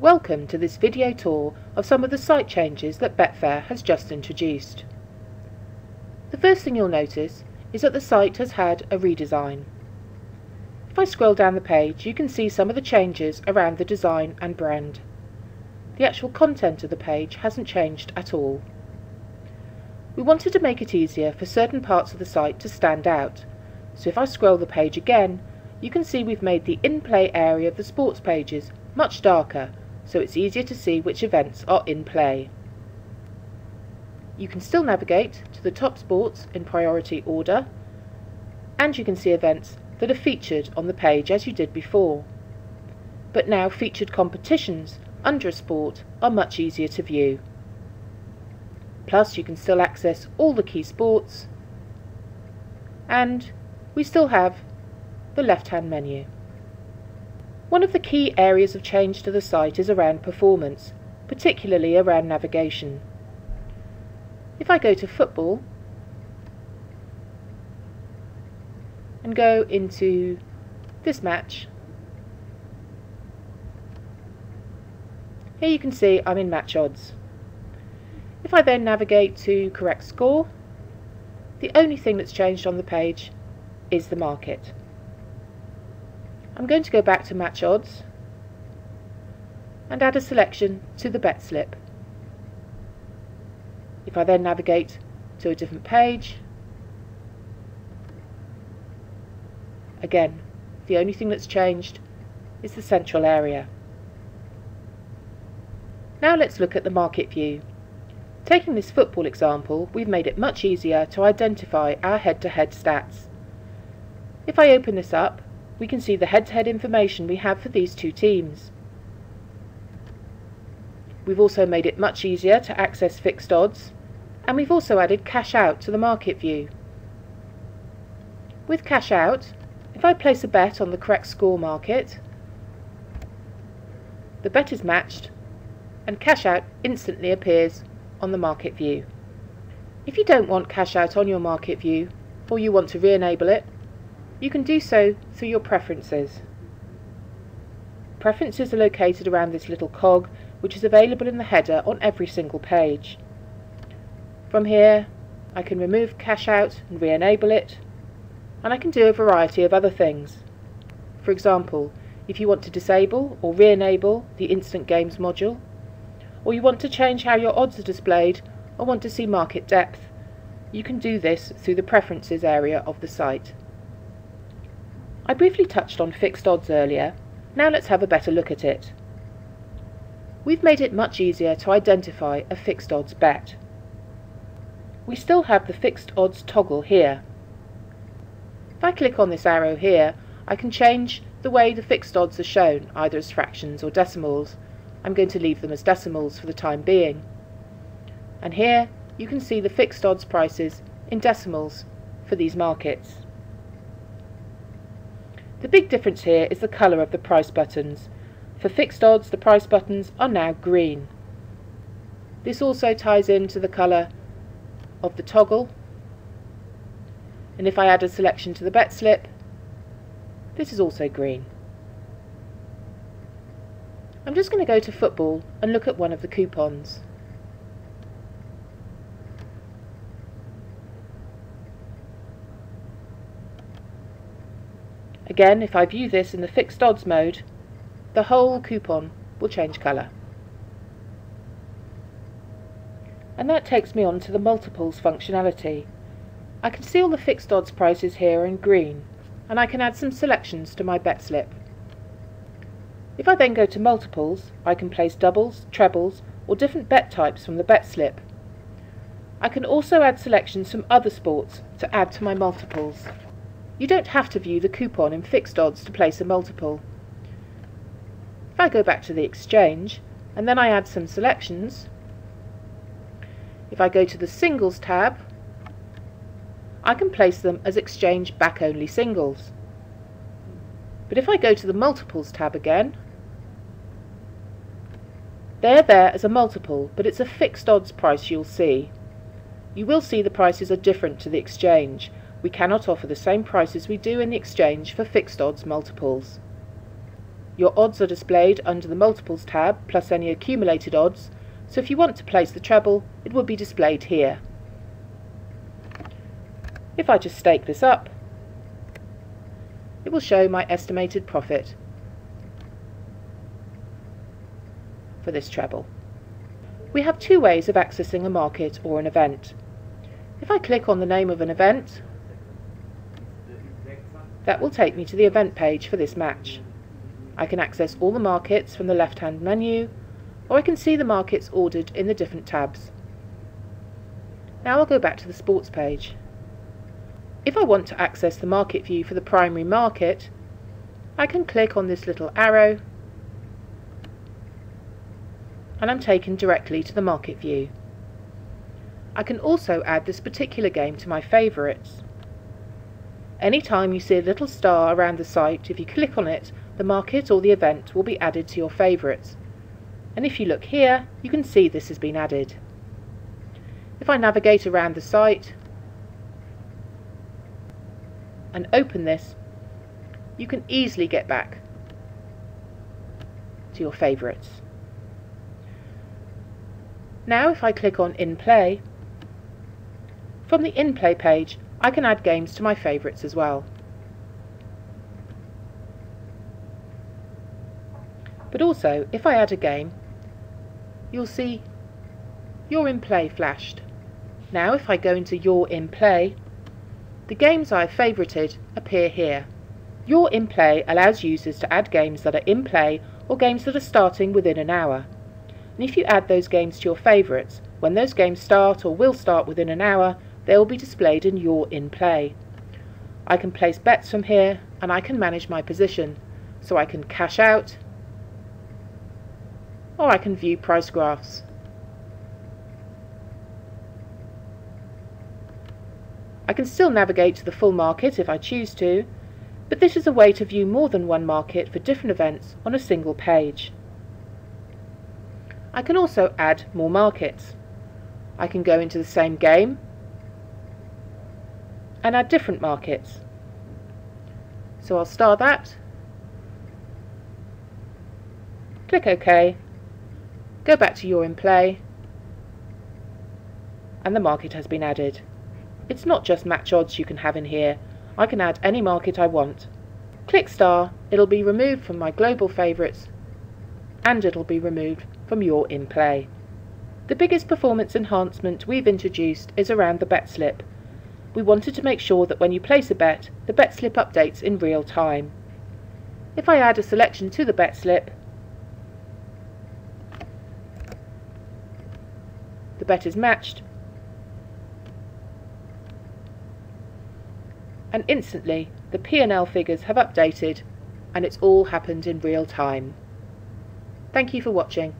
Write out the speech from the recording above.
Welcome to this video tour of some of the site changes that Betfair has just introduced. The first thing you'll notice is that the site has had a redesign. If I scroll down the page, you can see some of the changes around the design and brand. The actual content of the page hasn't changed at all. We wanted to make it easier for certain parts of the site to stand out, so if I scroll the page again, you can see we've made the in-play area of the sports pages much darker, so it's easier to see which events are in play. You can still navigate to the top sports in priority order, and you can see events that are featured on the page as you did before. But now featured competitions under a sport are much easier to view. Plus you can still access all the key sports, and we still have the left-hand menu. One of the key areas of change to the site is around performance, particularly around navigation. If I go to football and go into this match, here you can see I'm in match odds. If I then navigate to correct score, the only thing that's changed on the page is the market. I'm going to go back to match odds and add a selection to the bet slip. If I then navigate to a different page, again, the only thing that's changed is the central area. Now let's look at the market view. Taking this football example, we've made it much easier to identify our head-to-head stats. If I open this up, we can see the head-to-head information we have for these two teams. We've also made it much easier to access fixed odds, and we've also added cash out to the market view. With cash out, if I place a bet on the correct score market, the bet is matched and cash out instantly appears on the market view. If you don't want cash out on your market view, or you want to re-enable it, you can do so through your preferences. Preferences are located around this little cog, which is available in the header on every single page. From here, I can remove cash out and re-enable it, and I can do a variety of other things. For example, if you want to disable or re-enable the Instant Games module, or you want to change how your odds are displayed or want to see market depth, you can do this through the preferences area of the site. I briefly touched on fixed odds earlier, now let's have a better look at it. We've made it much easier to identify a fixed odds bet. We still have the fixed odds toggle here. If I click on this arrow here, I can change the way the fixed odds are shown, either as fractions or decimals. I'm going to leave them as decimals for the time being. And here you can see the fixed odds prices in decimals for these markets. The big difference here is the colour of the price buttons. For fixed odds, the price buttons are now green. This also ties into the colour of the toggle, and if I add a selection to the bet slip, this is also green. I'm just going to go to football and look at one of the coupons. Again, if I view this in the fixed odds mode, the whole coupon will change colour. And that takes me on to the multiples functionality. I can see all the fixed odds prices here in green, and I can add some selections to my bet slip. If I then go to multiples, I can place doubles, trebles, or different bet types from the bet slip. I can also add selections from other sports to add to my multiples. You don't have to view the coupon in fixed odds to place a multiple. If I go back to the exchange and then I add some selections, if I go to the singles tab, I can place them as exchange back only singles. But if I go to the multiples tab again, they're there as a multiple, but it's a fixed odds price you'll see. You will see the prices are different to the exchange. We cannot offer the same prices we do in the exchange for fixed odds multiples. Your odds are displayed under the multiples tab, plus any accumulated odds, so if you want to place the treble, it will be displayed here. If I just stake this up, it will show my estimated profit for this treble. We have two ways of accessing a market or an event. If I click on the name of an event, that will take me to the event page for this match. I can access all the markets from the left-hand menu, or I can see the markets ordered in the different tabs. Now I'll go back to the sports page. If I want to access the market view for the primary market, I can click on this little arrow and I'm taken directly to the market view. I can also add this particular game to my favourites. Anytime you see a little star around the site, if you click on it, the market or the event will be added to your favourites. And if you look here, you can see this has been added. If I navigate around the site and open this, you can easily get back to your favourites. Now if I click on In Play, from the In Play page I can add games to my favourites as well. But also, if I add a game, you'll see Your In Play flashed. Now if I go into Your In Play, the games I've favourited appear here. Your In Play allows users to add games that are in play or games that are starting within an hour. And if you add those games to your favourites, when those games start or will start within an hour, they will be displayed in Your In Play. I can place bets from here and I can manage my position, so I can cash out or I can view price graphs. I can still navigate to the full market if I choose to, but this is a way to view more than one market for different events on a single page. I can also add more markets. I can go into the same game and add different markets. So I'll star that, click OK, go back to Your In Play, and the market has been added. It's not just match odds you can have in here, I can add any market I want. Click star, it'll be removed from my global favourites and it'll be removed from Your In Play. The biggest performance enhancement we've introduced is around the bet slip. We wanted to make sure that when you place a bet, the bet slip updates in real time. If I add a selection to the bet slip, the bet is matched and instantly the P&L figures have updated and it's all happened in real time. Thank you for watching.